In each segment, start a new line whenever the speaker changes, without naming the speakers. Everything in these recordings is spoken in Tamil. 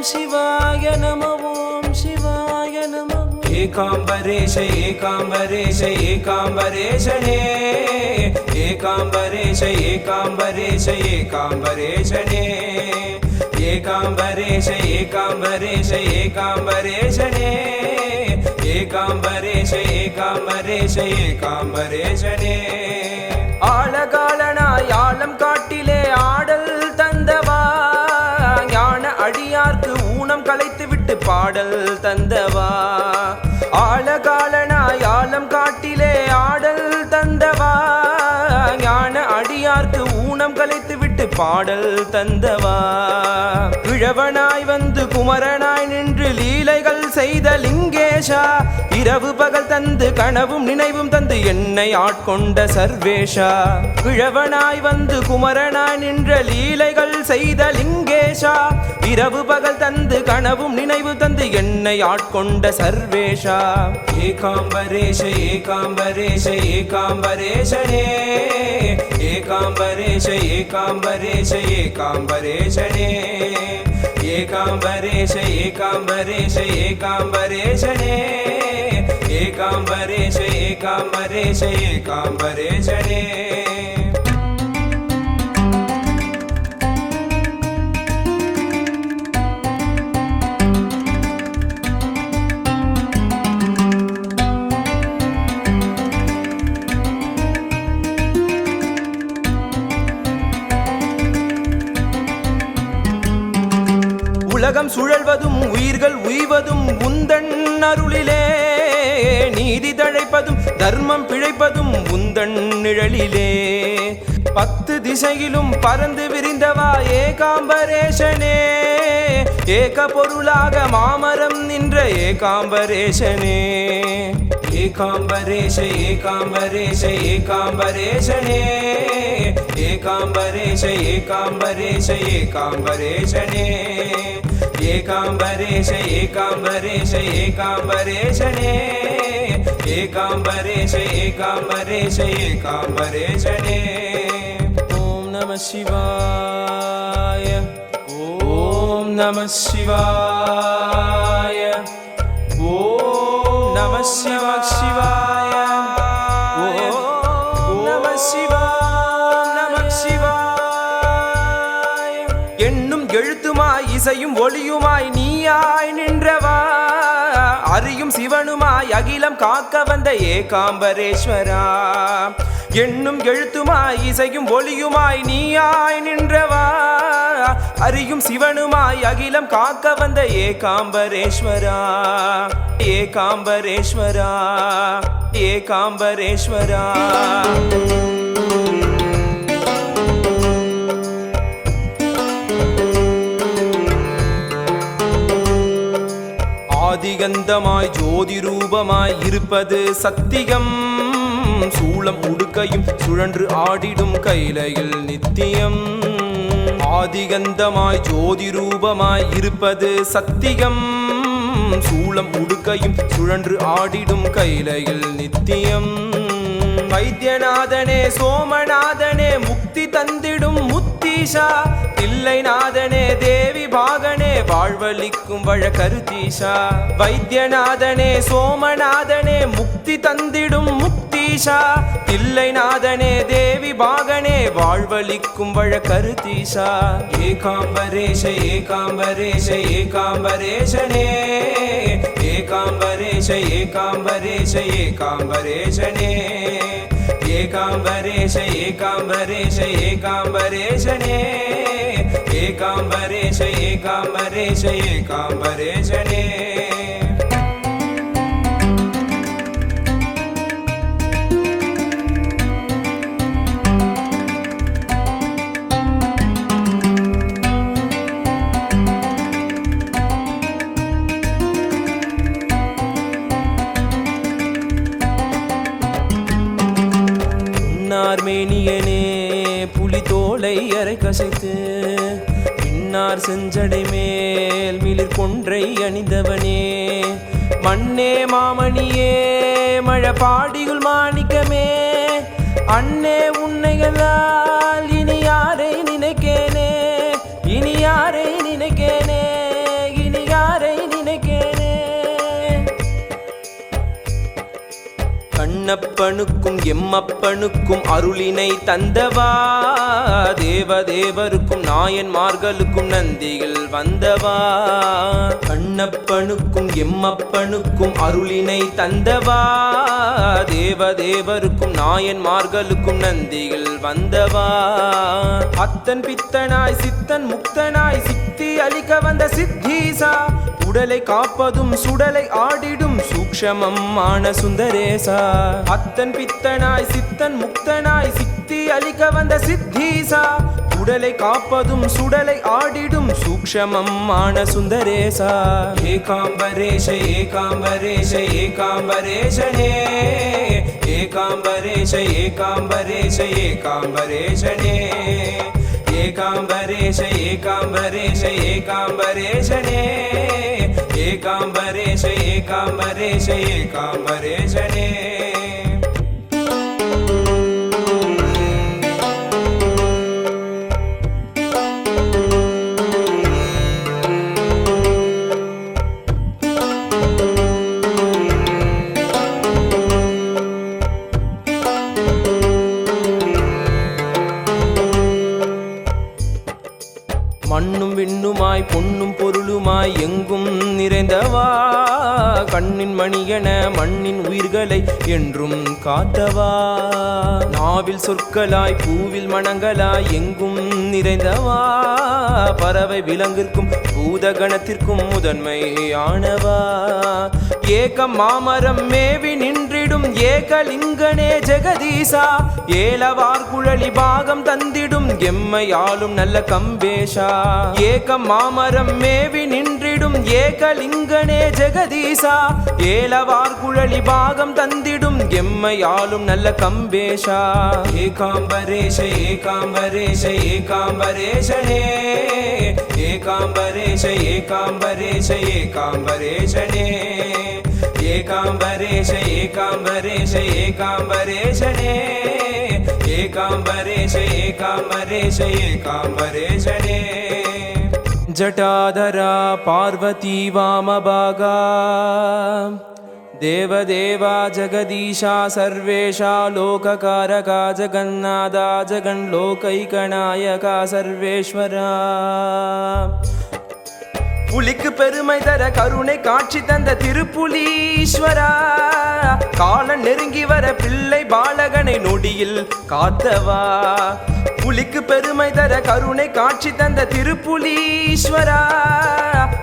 शिवाय नमः ओम शिवाय नमः एकांबरेश एकांबरेश एकांबरेशने एकांबरेश एकांबरेश एकांबरेशने एकांबरेश एकांबरेश एकांबरेशने एकांबरेश एकांबरेश एकांबरेशने ஆழகாலனாய் ஆழம் காட்டிலே ஆடல் தந்தவா ஞான அடியார்க்கு ஊனம் கலைத்து விட்டு பாடல் தந்தவா ஆழகாலனாய் ஆழம் காட்டிலே ஆடல் தந்தவா ஞான அடியார்க்கு ஊனம் கலைத்து விட்டு பாடல் தந்தவா கிழவனாய் வந்து குமரனாய் நின்று லீலைகள் செய்த லிங்கேஷா இரவு பகல் தந்து கனவும் நினைவும் தந்து என்னை ஆட்கொண்ட சர்வேஷா கிழவனாய் வந்து குமரனாய் நின்ற லீலைகள் செய்த லிங்கேஷா இரவு பகல் தந்து கனவும் நினைவு தந்து என்னை ஆட்கொண்ட சர்வேஷா ஏகாம்பரேஷ ஏகாம்பரேஷ ஏகாம்பரேஷனே ஏகாம்பரேஷ ஏகாம்பரேஷ ஏகாம்பரேஷனே ஏகாம்பரேஷ ஏகாம்பரேஷ ஏகாம்பரேஷனே ஏகாம்பரேஷ ஏகாம்பரேஷ ஏகாம்பரேஷனே உலகம் சுழல்வதும் உயிர்கள் உய்வதும் உந்தன் அருளிலே நீதி தழைப்பதும் தர்மம் பிழைப்பதும் உந்தன் நிழலிலே 10 திசையிலும் பறந்து விரிந்தவா ஏகாம்பரேஷனே ஏக பொருளாக மாமரம் நின்ற ஏகாம்பரேஷனே ஏகாம்பரேஷ ஏகாம்பரேஷ ஏகாம்பரேஷனே ஏகாம்பரேஷ ஏகாம்பரேஷ ஏகாம்பரேஷனே ஏகாம்பரேஷ ஏகாம்பரேஷ ஏகாம்பரேஷனே ஏகாம்பரேஷ ஏகாம்பரேஷ ஏகாம்பரேஷனே ஓம் நம சிவாய ஓம் நம சிவாய ஓம் நம சிவாய ஓம் நம சிவாய எண்ணும் எழுத்துமாய் இசையும் ஒளியுமாய் நீயாய் நின்றவா அறியும் சிவனுமாய் அகிலம் காக்க வந்த ஏகாம்பரேஸ்வரா எண்ணும் எழுத்துமாய் இசையும் ஒளியுமாய் நீயாய் நின்றவா அறியும் சிவனுமாய் அகிலம் காக்க வந்த ஏகாம்பரேஸ்வரா ஏகாம்பரேஸ்வரா ஏகாம்பரேஸ்வரா ஆதிகந்தமாய் ஜோதி ரூபமாய் இருப்பது சத்தியம் சூளம் உடுக்கையும் சுழன்று ஆடிடும் கைலையில் நித்தியம் ஆதிகந்தமாய் ஜோதி ரூபமாய் இருப்பது சத்தியம் சூளம் உடுக்கையும் சுழன்று ஆடிடும் கைலையில் நித்தியம் வைத்தியநாதனே சோமநாதனே முக்தி தந்திடும் முத்தீஷா தில்லைநாதனே தேவி பாகனே வாழ்வளிக்கும் வழக்கருத்தீஷா வைத்தியநாதனே சோமநாதனே முக்தி தந்திடும் முத்தீஷா தில்லைநாதனே தேவி பாகனே வாழ்வளிக்கும் வழக்கருத்தீஷா ஏகாம்பரேஷ ஏகாம்பரேஷ ஏகாம்பரேஷனே ஏகாம்பரேஷ ஏகாம்பரேஷ ஏகாம்பரேஷனே ஏகாம்பரேஷ ஏகாம்பரேஷ ஏகாம்பரேஷனே ஏகாம்பரேஷ ஏகாம்பரேஷ ஏகாம்பரேஷனே மேனியனே புலி தோலை அரை கசைத்து பின்னார் செஞ்சடை மேல் மிளிர் கொன்றை அணிந்தவனே மண்ணே மாமணியே மழபாடிகுள் மாணிக்கமே அண்ணே உன்னைகளால் இனி யாரை நினைக்கேனே இனி யாரை நினைக்கேனே கண்ணப்பனுக்கும் எம்மப்பனுக்கும் அருளினை தந்தவா தேவதேவருக்கும் நாயன்மார்களுக்கும் நந்தியில் வந்தவா கண்ணப்பனுக்கும் எம்மப்பனுக்கும் அருளினை தந்தவா தேவதேவருக்கும் நாயன்மார்களுக்கும் நந்தியில் வந்தவா அத்தன் பித்தனாய் சித்தன் முக்தனாய் சித்தி அளிக்க வந்த சித்தீசா உடலை காப்பதும் சுடலை ஆடிடும் சூக்ஷமமான சுந்தரேசா அத்தன் பித்தனாய் சித்தன் முக்தனாய் சித்தி அளிக்க வந்த சித்தீசா உடலை காப்பதும் சுடலை ஆடிடும் சூக்ஷமமான சுந்தரேசா ஏகாம்பரேஷ ஏகாம்பரேஷ ஏகாம்பரேஷனே ஏகாம்பரேஷ ஏகாம்பரேஷ ஏகாம்பரேஷனே ஏகாம்பரேஷ ஏகாம்பரேஷ ஏகாம்பரேஷனே ஏகாம்பரேஷ ஏகாம்பரேஷ ஏகாம்பரேஷனே மண்ணும் விண்ணுமாய் பொன்னும் பொருளுமாய் எங்கும் நிறைந்தவா கண்ணின் மணியென மண்ணின் உயிர்களை என்றும் காத்தவா நாவில் சொற்களாய் பூவில் மணங்களாய் எங்கும் நிறைந்தவா பறவை விலங்கிற்கும் பூதகணத்திற்கும் முதன்மையானவா ஏகம் மாமரம் மேவி நின்றிடும் ஏகலிங்கனே ஜெகதீசா ஏலவார் குழலி பாகம் தந்திடும் எம்மையாலும் நல்ல கம்பேஷா ஏகம் மாமரம் மேவி நின்றிடும் ஏகலிங்கனே ஜெகதீசா ஏலவார் குழலி பாகம் தந்திடும் எம்மையாலும் நல்ல கம்பேஷா ஏகாம்பரேஷ ஏகாம்பரேஷ ஏகாம்பரேஷனே ஏகாம்பரேஷ ஏகாம்பரேஷ ஏகாம்பரேஷனே ஏகாம்பரேஷ ஏகாம்பரேஷ ஏகாம்பரேஷனே ஏகாம்பரேஷ ஏகாம்பரேஷ ஏகாம்பரேஷனே ஜட்டாதரா பார்வதி வாமபாகா தேவதேவா ஜகதீஷா சர்வேஷா லோககாரகா ஜகநாதா ஜகன்லோகைகநாயகா சர்வேஸ்வரா புலிக்கு பெருமை தர கருணை காட்சி தந்த திருப்புலீஸ்வரா காலன் நெருங்கி வர பிள்ளை பாலகனை நொடியில் காத்தவா புலிக்கு பெருமை தர கருணை காட்சி தந்த திருப்புலீஸ்வரா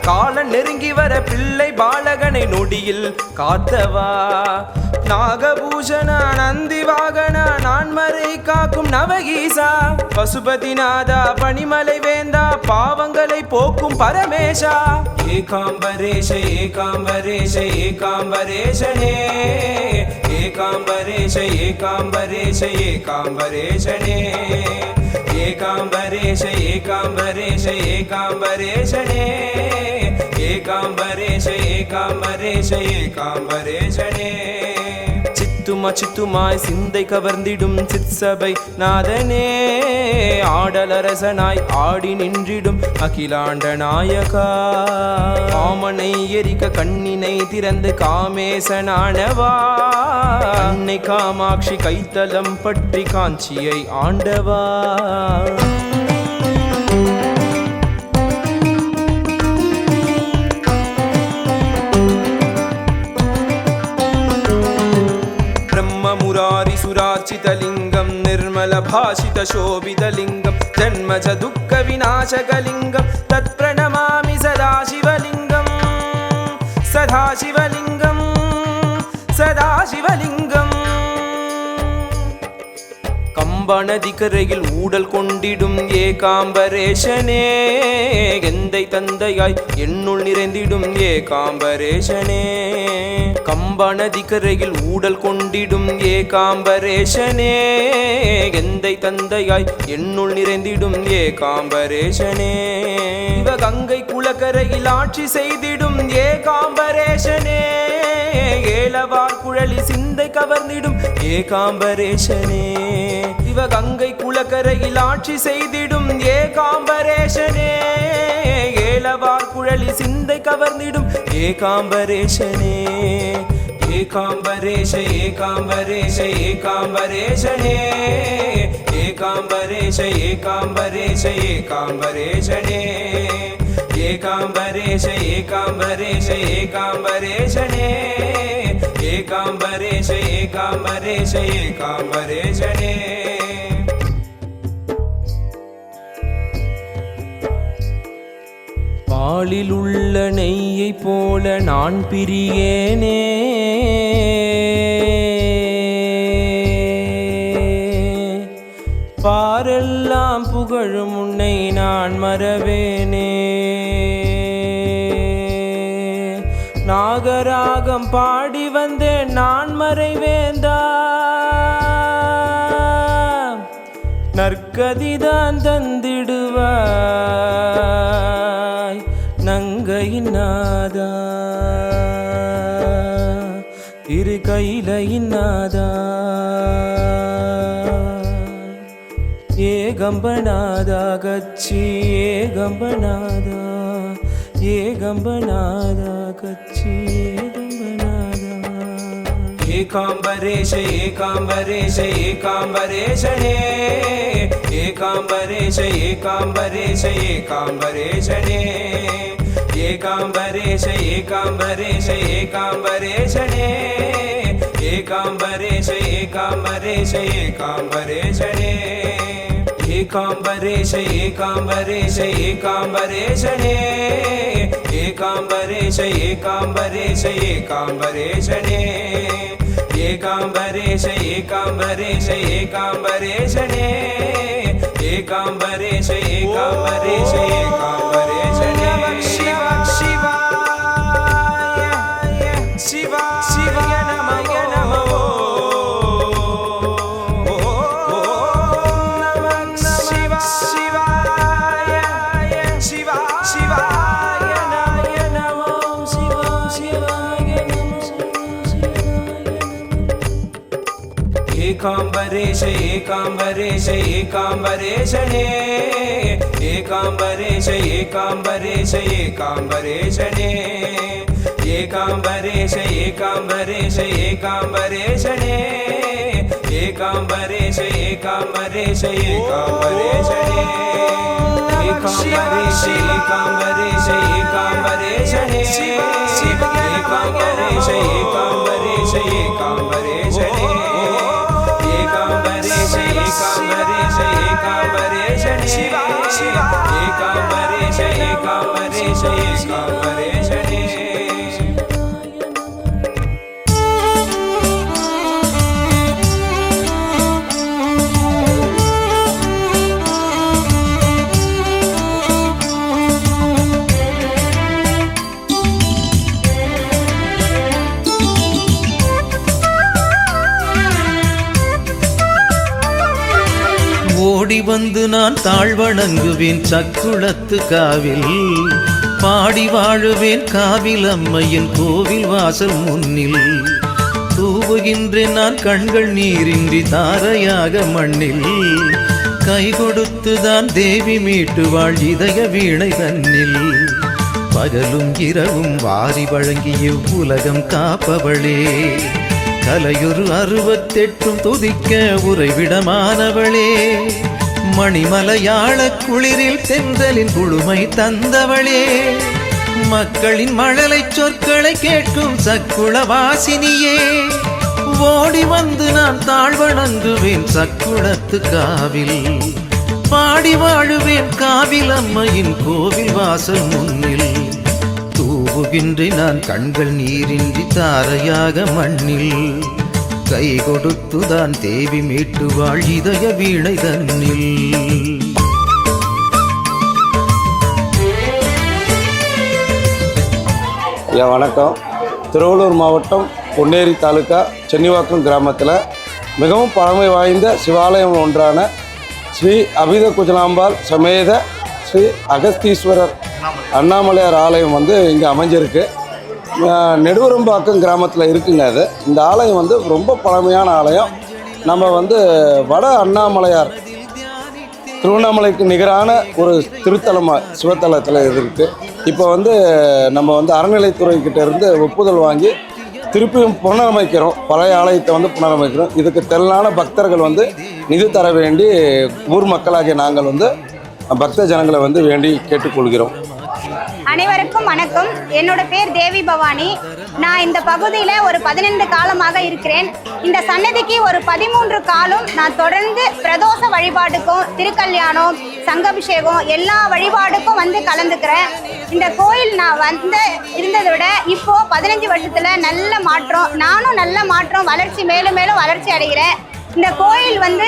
காலன் நெருங்கி வர பிள்ளை பாலகனை நொடியில் காத்தவா நாகபூஷணா நந்தி வாகனா நான்மறை காக்கும் நவகீசா பசுபதிநாதா பனிமலை வேந்தா பாவங்களை போக்கும் பரமேஷா ஏகாம்பரேஷ ஏகாம்பரேஷ ஏகாம்பரேஷனே ஏகாம்பரேஷ ஏகாம்பரேஷ ஏகாம்பரேஷனே ஏகாம்பரேஷ ஏகாம்பரேஷ ஏகாம்பரேஷனே ஏகாம்பரேஷ ஏகாம்பரேஷ ஏகாம்பரேஷனே சித்துமாய் சிந்தை கவர்ந்திடும் சிற்சபை நாதனே ஆடலரசனாய் ஆடி நின்றிடும் அகிலாண்ட நாயகா காமனை எரிக்க கண்ணினை திறந்து காமேசனானவா அன்னை காமாட்சி கைத்தலம் பற்றி காஞ்சியை ஆண்டவா मुरारी सुरार्चितलिङ्गं निर्मलभाषितशोभितलिङ्गं जन्मज दुःखविनाशकलिङ्गं तत्प्रणमामि सदाशिवलिङ्गं सदाशिवलिङ्गं सदाशिवलिङ्गम् கம்பனதிகரையில் ஊடல் கொண்டிடும் ஏகாம்பரேஷனே எந்தை தந்தையாய் என்னுள் நிறைந்திடும் ஏகாம்பரேஷனே கம்பனதிகரையில் ஊடல் கொண்டிடும் ஏகாம்பரேஷனே எந்தை தந்தையாய் என்னுள் நிறைந்திடும் ஏகாம்பரேஷனே சிவகங்கை குலக்கரையில் ஆட்சி செய்திடும் ஏகாம்பரேஷனே ஏலவார் குழலி சிந்தை கவர்ந்திடும் ஏகாம்பரேஷனே சிவகங்கை குலக்கரையில் ஆட்சி செய்திடும் ஏகாம்பரேஷனே ஏலவார் குழலி சிந்தை கவர்ந்திடும் ஏகாம்பரேஷனே ஏகாம்பரேஷ ஏகாம்பரேஷ ஏகாம்பரேஷனே ஏகாம்பரேஷ ஏகாம்பரேஷ ஏகாம்பரேஷனே ஏகாம்பரேஷ ஏகாம்பரேஷ ஏகாம்பரேஷனே ஏகாம்பரேஷ ஏகாம்பரேஷ ஏகாம்பரேஷனே பாலில் உள்ள நெய்யை போல நான் பிரியேனே பாரெல்லாம் புகழும் உன்னை நான் மறவேனே நாகராகம் பாடி வந்தேன் நான் மறைவேந்தா நற்கதிதான் தந்திடுவாய் நங்கையின் நாதா இரு கையிலையின் நாதா ஏகம்பநாதா கச்சி ஏகம்பநாதா ஏகம்பநாதா கச்சி ஏகம்பநாதா ஏகாம்பரேஷ ஏகாம்பரேஷ ஏகாம்பரேஷனே ஏகாம்பரேஷ ஏகாம்பரேஷ ஏகாம்பரேஷனே ஏகாம்பரேஷ ஏகாம்பரேஷ ஏகாம்பரேஷனே ஏகாம்பரேஷ ஏகாம்பரேஷ ஏகாம்பரேஷனே ஏகாம்பரேஷ ஏகாம்பரேஷ ஏகாம்பரேஷனே ஏகாம்பரேஷ ஏகாம்பரேஷ ஏகாம்பரேஷனே ஏகாம்பரேஷ ஏகாம்பரேஷ ஏகாம்பரேஷனே ஏகாம்பரேஷ ஏகாம்பரேஷ ஏகாம்பரேஷனே சிவாய நம ஏகாம்பரேஷ ஏகாம்பரேஷ ஏகாம்பரேஷனே ஏகாம்பரேஷ ஏகாம்பரேஷ ஏகாம்பரேஷனே ஏகாம்பரேஷ ஏகாம்பரேஷ ஏகாம்பரேஷனே ஏகாம்பரேஷ ஏகாம்பரேஷ ஏகாம்பரேஷனே ஏகாம்பரேஷ ஏகாம்பரேஷ ஏகாம்பரேஷனே ஏகாம்பரேஷ ஏகாம்பரேஷ ஏகாம்பரேஷனே ஏகாம்பரேஷ ஏகாம்பரேஷ ஏகாம்பரேஷனே ஏகாம்பரேஷ ஏகாம்பரேஷ ஏகாம்பரேஷனே
ஓடி வந்து நான் தாழ்வணங்குவேன் சக்குளத்து காவில் பாடி வாழுவேன் காவில் அம்மையின் கோவில் வாசல் முன்னில் தூவுகின்றேன் நான் கண்கள் நீரின்றி தாரையாக மண்ணில் கை கொடுத்துதான் தேவி மீட்டுவாள் இதய வீணை தன்னில் பகலும் இரவும் வாரி வழங்கிய உலகம் காப்பவளே கலையொரு 68 துதிக்க உறைவிடமானவளே மணிமலையாள குளிரில் தென்றலின் குழுமை தந்தவளே மக்களின் மழலை சொற்களை கேட்கும் சக்குள வாசினியே ஓடி வந்து நான் தாழ்வணங்குவேன் சக்குளத்து காவில் பாடி வாழுவேன் காவில் அம்மையின் கோவில் வாசல் முன்னில் தூவுகின்றேன் நான் கண்கள் நீரின்றி தாரையாக மண்ணில் கை கொடுத்துதான் தேவி மீட்டுவாள் இதய வீணை தன்னில்
ஐயா வணக்கம். திருவள்ளூர் மாவட்டம் பொன்னேரி தாலுக்கா சென்னிவாக்கம் கிராமத்தில் மிகவும் பழமை வாய்ந்த சிவாலயம் ஒன்றான ஸ்ரீ அபித குஜலாம்பாள் சமேத ஸ்ரீ அகஸ்தீஸ்வரர் அண்ணாமலையார் ஆலயம் வந்து இங்கே அமைஞ்சிருக்கு. நெடுவரம்பாக்கம் கிராமத்தில் இருக்குங்க. அது இந்த ஆலயம் வந்து ரொம்ப பழமையான ஆலயம். நம்ம வந்து வட அண்ணாமலையார் திருவண்ணாமலைக்கு நிகரான ஒரு திருத்தலமாக சிவத்தலத்தில் இது இருக்குது. இப்போ வந்து நம்ம வந்து அறநிலைத்துறைக்கிட்ட இருந்து ஒப்புதல் வாங்கி திருப்பியும் புனரமைக்கிறோம். பழைய ஆலயத்தை வந்து புனரமைக்கிறோம். இதுக்கு திரளான பக்தர்கள் வந்து நிதி தர வேண்டி ஊர் மக்களாகிய நாங்கள் வந்து பக்த ஜனங்களை வந்து வேண்டி கேட்டுக்கொள்கிறோம்.
அனைவருக்கும் வணக்கம். என்னோட பேர் தேவி பவானி. நான் இந்த பகுதியில் ஒரு 15 காலமாக இருக்கிறேன். இந்த சன்னதிக்கு ஒரு 13 காலம் நான் தொடர்ந்து பிரதோஷ வழிபாடுக்கும் திருக்கல்யாணம் சங்கபிஷேகம் எல்லா வழிபாடுக்கும் வந்து கலந்துக்கிறேன். இந்த கோயில் நான் இருந்ததை விட இப்போ 15 வருஷத்துல நல்ல மாற்றம், நானும் நல்ல மாற்றம் வளர்ச்சி மேலும் மேலும் வளர்ச்சி அடைகிறேன். இந்த கோயில் வந்து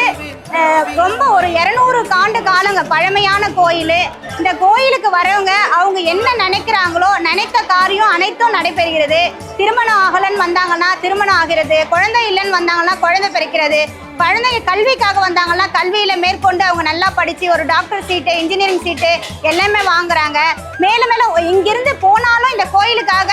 ரொம்ப ஒரு 200 ஆண்டு காலங்க பழமையான கோயில். இந்த கோயிலுக்கு வரவங்க அவங்க என்ன நினைக்கிறாங்களோ நினைத்த காரியம் அனைத்தும் நடைபெறுகிறது. திருமணம் ஆகலன்னு வந்தாங்கன்னா திருமணம் ஆகிறது, குழந்தை இல்லைன்னு வந்தாங்கன்னா குழந்தை பிறக்கிறது, குழந்தைங்க கல்விக்காக வந்தாங்கன்னா கல்வியில் மேற்கொண்டு அவங்க நல்லா படித்து ஒரு டாக்டர் சீட்டு இன்ஜினியரிங் சீட்டு எல்லாமே வாங்குறாங்க. மேலும் மேலும் இங்கிருந்து போனாலும் இந்த கோயிலுக்காக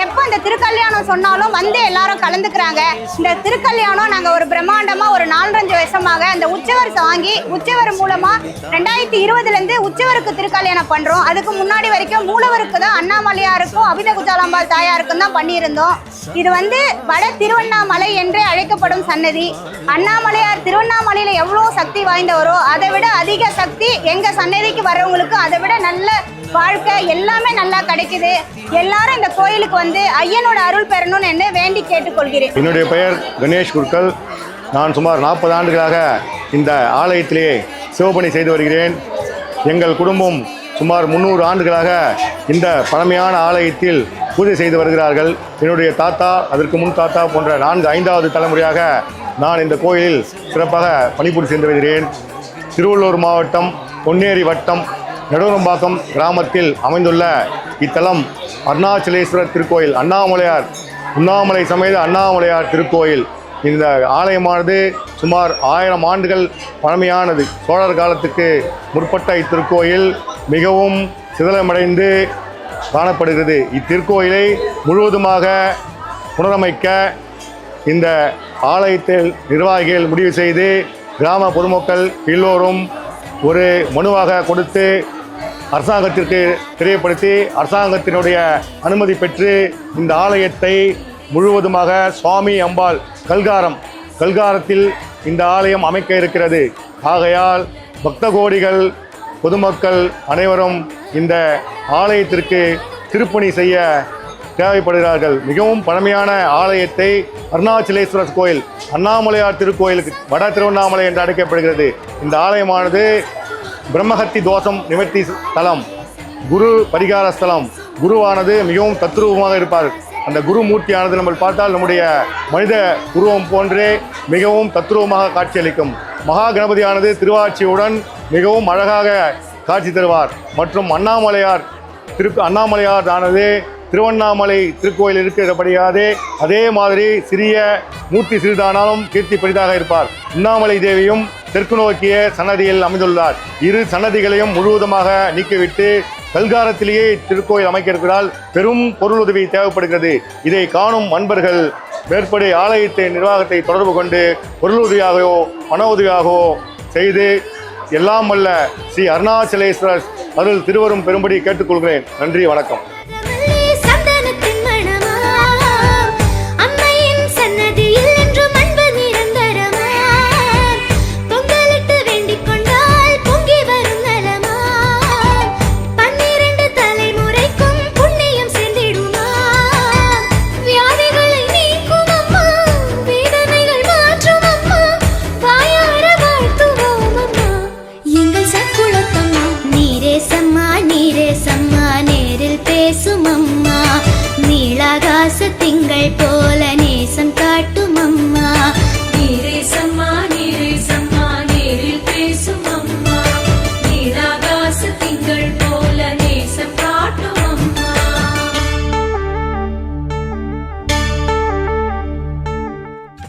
எப்போ இந்த திருக்கல்யாணம் சொன்னாலும் வந்து எல்லாரும் கலந்துக்கிறாங்க. இந்த திருக்கல்யாணம் நாங்கள் ஒரு பிரம்மாண்டமாக ஒரு 4-5 வருஷமாக அந்த உற்சவர் வாங்கி உற்சவர் மூலமாக 2020 உற்சவருக்கு திருக்கல்யாணம் பண்ணுறோம். அதுக்கு முன்னாடி வரைக்கும் மூலவருக்கு தான் அண்ணாமலையாருக்கும் அபித குஜாலாம்பாள் தாயாருக்கும் தான் பண்ணியிருந்தோம். இது வந்து வட திருவண்ணாமலை என்று அழைக்கப்படும் சன்னதி. அண்ணாமலையார் திருவண்ணாமலையில் எவ்வளோ சக்தி வாய்ந்தவரோ அதை விட அதிக சக்தி எங்கள் சன்னதிக்கு வர்றவங்களுக்கு அதை விட நல்ல வாழ்க்கை எல்லாமே நல்லா கிடைக்குது. எல்லாரும் இந்த கோயிலுக்கு வந்து ஐயனோட அருள் பெறணும்னு என்ன வேண்டி கேட்டுக்கொள்கிறேன்.
என்னுடைய பெயர் கணேஷ் குருக்கள். நான் சுமார் 40 ஆண்டுகளாக இந்த ஆலயத்திலே சிவப்பணி செய்து வருகிறேன். எங்கள் குடும்பம் சுமார் 300 ஆண்டுகளாக இந்த பழமையான ஆலயத்தில் பூஜை செய்து வருகிறார்கள். என்னுடைய தாத்தா, அதற்கு முன் தாத்தா போன்ற 4-5வது தலைமுறையாக நான் இந்த கோயிலில் சிறப்பாக பணிபுரி சென்று வருகிறேன். திருவள்ளூர் மாவட்டம் பொன்னேரி வட்டம் நெடுவரம்பாக்கம் கிராமத்தில் அமைந்துள்ள இத்தலம் அருணாச்சலேஸ்வரர் திருக்கோயில், உண்ணாமலை சமேத அண்ணாமலையார் திருக்கோயில். இந்த ஆலயமானது சுமார் 1000 ஆண்டுகள் பழமையானது. சோழர் காலத்துக்கு முற்பட்ட இத்திருக்கோயில் மிகவும் சிதிலமடைந்து காணப்படுகிறது. இத்திருக்கோயிலை முழுவதுமாக புனரமைக்க இந்த ஆலயத்தில் நிர்வாகிகள் முடிவு செய்து கிராம பொதுமக்கள் எல்லோரும் ஒரு மனுவாக கொடுத்து அரசாங்கத்திற்கு தெரியப்படுத்தி அரசாங்கத்தினுடைய அனுமதி பெற்று இந்த ஆலயத்தை முழுவதுமாக சுவாமி அம்பாள் கல்காரத்தில் இந்த ஆலயம் அமைக்க இருக்கிறது. ஆகையால் பக்த கோடிகள் பொதுமக்கள் அனைவரும் இந்த ஆலயத்திற்கு திருப்பணி செய்ய தேவைப்படுகிறார்கள். மிகவும் பழமையான ஆலயத்தை அருணாச்சலேஸ்வரர் கோயில், அண்ணாமலையார் திருக்கோயிலுக்கு வட திருவண்ணாமலை என்று அழைக்கப்படுகிறது. இந்த ஆலயமானது பிரம்மஹத்தி தோஷம் நிவர்த்தி ஸ்தலம், குரு பரிகார ஸ்தலம். குருவானது மிகவும் தத்ரூபமாக இருப்பார். அந்த குரு மூர்த்தியானது நம்ம பார்த்தால் நம்முடைய மனித உருவம் போன்றே மிகவும் தத்ரூபமாக காட்சியளிக்கும். மகா கணபதியானது திருவாட்சியுடன் மிகவும் அழகாக காட்சி தருவார். மற்றும் அண்ணாமலையார் ஆனது திருவண்ணாமலை திருக்கோயில் இருக்கிறபடியாதே அதே மாதிரி சிறிய மூர்த்தி சிறிதானாலும் கீர்த்தி பெரிதாக இருப்பார். உண்ணாமலை தேவியும் தெற்கு நோக்கிய சன்னதியில் அமைந்துள்ளார். இரு சன்னதிகளையும் முழுவதுமாக நீக்கிவிட்டு கல்காரத்திலேயே திருக்கோயில் அமைக்க இருக்கிறால் பெரும் பொருளுதவி தேவைப்படுகிறது. இதை காணும் அன்பர்கள் மேற்படி ஆலயத்தை நிர்வாகத்தை தொடர்பு கொண்டு பொருளுதவியாகவோ பண உதவியாகவோ செய்து எல்லாம் வல்ல ஸ்ரீ அருணாச்சலேஸ்வரர் அருள் திருவரும் பெரும்படி கேட்டுக்கொள்கிறேன். நன்றி, வணக்கம்.
பேசுமம்மா நீளாகாச திங்கள் போல நேசம்